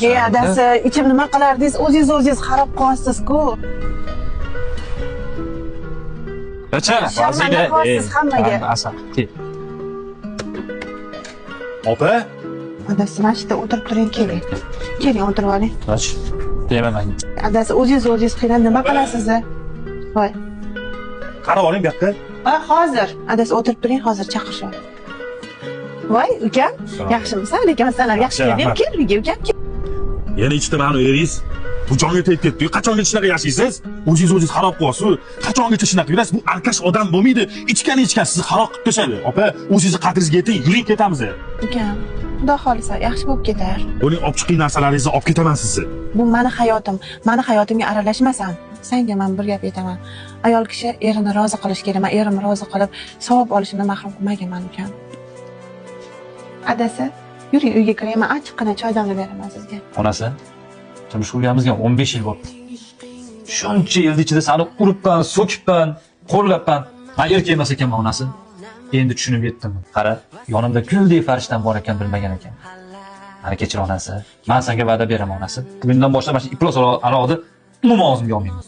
Ey adasi, ichim nima qilardingiz? O'zingiz xarob qilyapsiz-ku. Qacha, Sharmanda qilyapsiz hammaga. Asal. Opa? Adasi, mana shu yerda o'tirib turing, keling. Keling, o'tirib oling. Qach. Deyman. Adasi, o'zingiz qiynab nima qilasiz? Voy. Qarab oling bu yoqqa. Hozir. Adasi, o'tirib turing, hozir chaqirishaman. Voy, ukam, yaxshimisan? Lekin masalan, yaxshi kelding, kel uyga, ukam. Yana ikkita ma'no eringiz. Bu jonga tegib ketdi. Qachongacha shunaqa yashaysiz? O'zingiz xarob qilyapsiz. Qachongacha shunaqa yurasiz? Bu arkash odam bo'lmaydi. Ichgan sizni xarob qilib tashlaydi. Opa, o'zingizni qadringizga yeting, yuring ketamiz. Ukam, xudo xolisa yaxshi bo'lib ketar. Buning olib chiqqan narsalaringizni olib ketaman sizni. Bu meni hayotim. Meni hayotimga aralashmasan. Senga men bir gap aytaman. Ayol kishi erini rozi qilish kerak. Men erimni rozi qilib, savob olishimdan mahrum qilmaganman, ukam. Adasi, yuring uyga kiring. Men ochiqqina choy damlab beraman sizga. Onasi, turmush qurganimizga 15 yil bo'ldi. Shuncha yil ichida seni uribman, so'kibman, qo'llabman. Men erkak emas ekanman onasi. Endi tushunib yetdim. Qara, yonimda guldek farishtam bor ekan bilmagan ekan. Meni kechir onasi. Men senga va'da beraman onasi. Bugundan boshlab mana shu iplos aroqni umuman og'zimga olmayman.